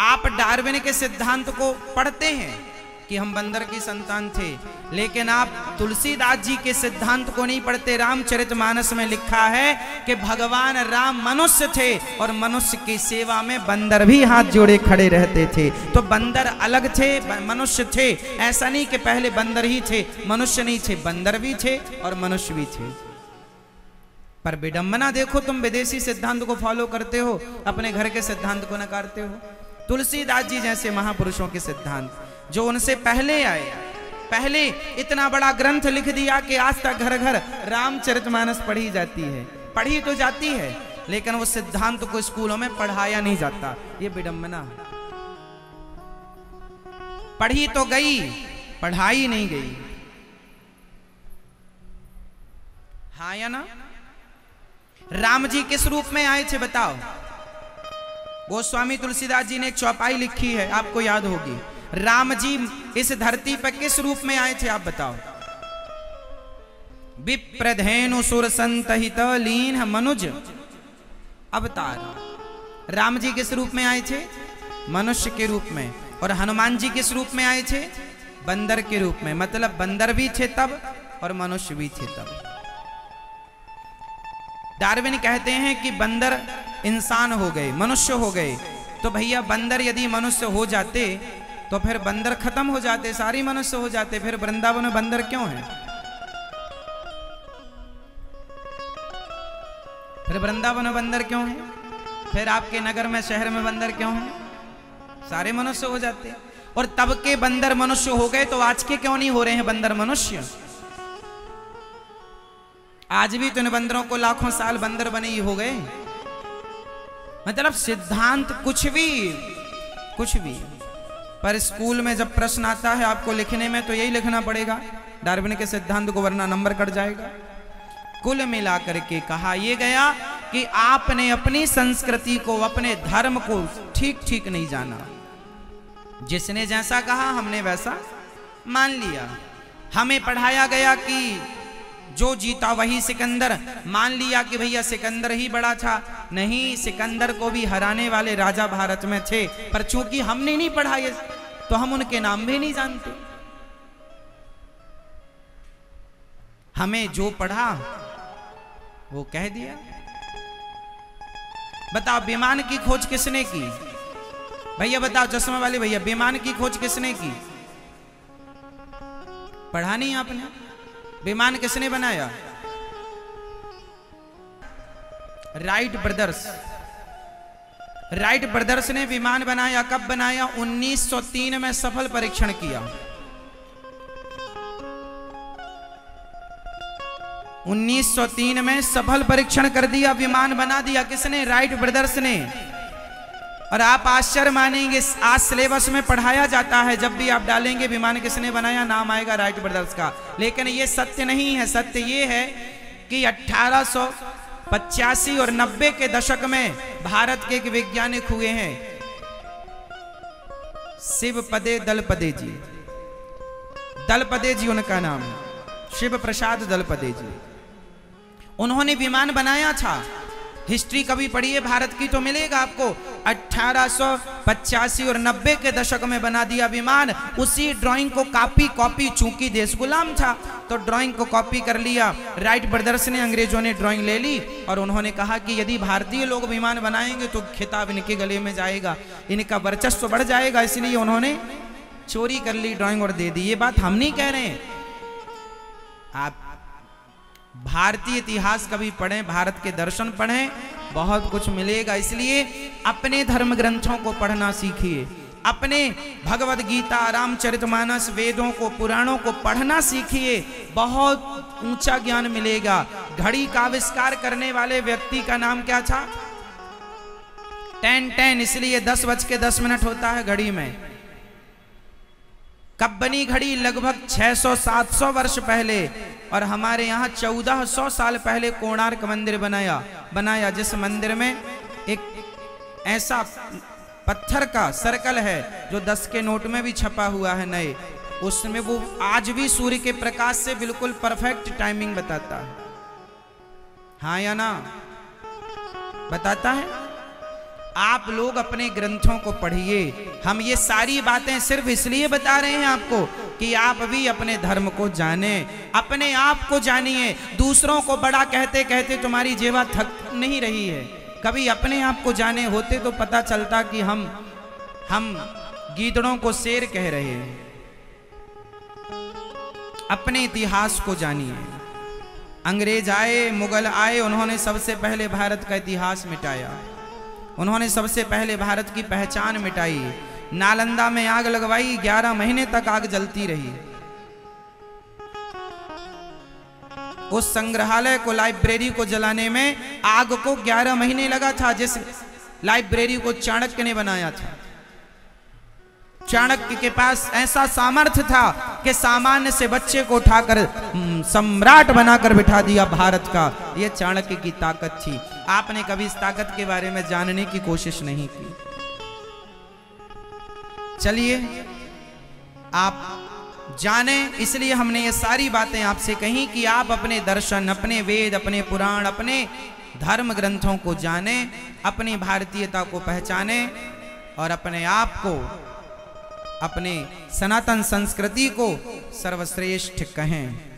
आप डार्विन के सिद्धांत को पढ़ते हैं कि हम बंदर की संतान थे, लेकिन आप तुलसीदास जी के सिद्धांत को नहीं पढ़ते। रामचरितमानस में लिखा है कि भगवान राम मनुष्य थे और मनुष्य की सेवा में बंदर भी हाथ जोड़े खड़े रहते थे। तो बंदर अलग थे, मनुष्य थे। ऐसा नहीं कि पहले बंदर ही थे, मनुष्य नहीं थे, बंदर भी थे और मनुष्य भी थे। पर विडंबना देखो, तुम विदेशी सिद्धांत को फॉलो करते हो, अपने घर के सिद्धांत को नकारते हो। तुलसीदास जी जैसे महापुरुषों के सिद्धांत जो उनसे पहले आए, पहले इतना बड़ा ग्रंथ लिख दिया कि आज तक घर घर रामचरितमानस पढ़ी जाती है, पढ़ी तो जाती है, लेकिन वो सिद्धांत को स्कूलों में पढ़ाया नहीं जाता। ये विडंबना है। पढ़ी तो गई, पढ़ाई नहीं गई। हाँ या ना? राम जी किस रूप में आए थे बताओ? गोस्वामी तुलसीदास जी ने एक चौपाई लिखी है, आपको याद होगी। राम जी इस धरती पर किस रूप में आए थे आप बताओ? विप्रधेनु सुर संतहित लीन मनुज अवतार। राम जी किस रूप में आए थे? मनुष्य के रूप में। और हनुमान जी किस रूप में आए थे? बंदर के रूप में। मतलब बंदर भी थे तब और मनुष्य भी थे तब। डार्विन कहते हैं कि बंदर इंसान हो गए, मनुष्य हो गए। तो भैया बंदर यदि मनुष्य हो जाते तो फिर बंदर खत्म हो जाते, सारी मनुष्य हो जाते, फिर वृंदावन में बंदर क्यों है? फिर वृंदावन में बंदर क्यों है? फिर आपके नगर में, शहर में बंदर क्यों है? सारे मनुष्य हो जाते। और तब के बंदर मनुष्य हो गए तो आज के क्यों नहीं हो रहे हैं बंदर मनुष्य? आज भी तो इन बंदरों को लाखों साल बंदर बने ही हो गए। मतलब सिद्धांत कुछ भी। पर स्कूल में जब प्रश्न आता है आपको लिखने में तो यही लिखना पड़ेगा डार्विन के सिद्धांत को, वरना नंबर कट जाएगा। कुल मिलाकर के कहा यह गया कि आपने अपनी संस्कृति को, अपने धर्म को ठीक नहीं जाना। जिसने जैसा कहा हमने वैसा मान लिया। हमें पढ़ाया गया कि जो जीता वही सिकंदर, मान लिया कि भैया सिकंदर ही बड़ा था। नहीं, सिकंदर को भी हराने वाले राजा भारत में थे, पर चूंकि हमने नहीं पढ़ा ये तो हम उनके नाम भी नहीं जानते। हमें जो पढ़ा वो कह दिया। बताओ विमान की खोज किसने की? भैया बताओ, चश्मा वाले भैया, विमान की खोज किसने की? पढ़ा नहीं आपने? विमान किसने बनाया? Wright brothers. राइट ब्रदर्स ने विमान बनाया। कब बनाया? 1903 में सफल परीक्षण किया। 1903 में सफल परीक्षण कर दिया, विमान बना दिया। किसने? राइट ब्रदर्स ने। और आप आश्चर्य मानेंगे, आज सिलेबस में पढ़ाया जाता है, जब भी आप डालेंगे विमान किसने बनाया, नाम आएगा राइट ब्रदर्स का। लेकिन ये सत्य नहीं है। सत्य ये है कि 1885 और 90 के दशक में भारत के एक वैज्ञानिक हुए हैं, शिवपदे दलपदे जी। दलपदे जी उनका नाम है, शिव प्रसाद दलपदे जी। उन्होंने विमान बनाया था। हिस्ट्री कभी पढ़िए भारत की तो मिलेगा आपको। 1885 और 90 के दशक में बना दिया विमान। उसी ड्राइंग को कॉपी, चूंकि देश गुलाम था तो ड्राइंग को कॉपी कर लिया राइट ब्रदर्स ने। अंग्रेजों ने ड्राइंग ले ली और उन्होंने कहा कि यदि भारतीय लोग विमान बनाएंगे तो खिताब इनके गले में जाएगा, इनका वर्चस्व बढ़ जाएगा। इसलिए उन्होंने चोरी कर ली ड्राइंग और दे दी। ये बात हम नहीं कह रहे हैं, आप भारतीय इतिहास कभी पढ़ें, भारत के दर्शन पढ़ें, बहुत कुछ मिलेगा। इसलिए अपने धर्म ग्रंथों को पढ़ना सीखिए, अपने भगवद गीता, रामचरितमानस, वेदों को, पुराणों को पढ़ना सीखिए, बहुत ऊंचा ज्ञान मिलेगा। घड़ी का आविष्कार करने वाले व्यक्ति का नाम क्या था? 10-10, इसलिए 10:10 होता है घड़ी में। कब बनी घड़ी? लगभग 600-700 वर्ष पहले। और हमारे यहाँ 1400 साल पहले कोणार्क मंदिर बनाया, जिस मंदिर में एक ऐसा पत्थर का सर्कल है जो 10 के नोट में भी छपा हुआ है नए, उसमें वो आज भी सूर्य के प्रकाश से बिल्कुल परफेक्ट टाइमिंग बताता है। हाँ या ना? बताता है। आप लोग अपने ग्रंथों को पढ़िए। हम ये सारी बातें सिर्फ इसलिए बता रहे हैं आपको कि आप भी अपने धर्म को जाने, अपने आप को जानिए। दूसरों को बड़ा कहते कहते तुम्हारी जेवा थक नहीं रही है। कभी अपने आप को जाने होते तो पता चलता कि हम गीदड़ों को शेर कह रहे हैं। अपने इतिहास को जानिए। अंग्रेज आए, मुगल आए, उन्होंने सबसे पहले भारत का इतिहास मिटाया। उन्होंने सबसे पहले भारत की पहचान मिटाई। नालंदा में आग लगवाई, 11 महीने तक आग जलती रही। उस संग्रहालय को, लाइब्रेरी को जलाने में आग को 11 महीने लगा था, जिस लाइब्रेरी को चाणक्य ने बनाया था। चाणक्य के पास ऐसा सामर्थ्य था कि सामान्य से बच्चे को उठाकर सम्राट बनाकर बिठा दिया भारत का। यह चाणक्य की ताकत थी। आपने कभी इस ताकत के बारे में जानने की कोशिश नहीं की। चलिए आप जाने, इसलिए हमने ये सारी बातें आपसे कही कि आप अपने दर्शन, अपने वेद, अपने पुराण, अपने धर्म ग्रंथों को जाने, अपनी भारतीयता को पहचाने और अपने आप को, अपने सनातन संस्कृति को सर्वश्रेष्ठ कहें।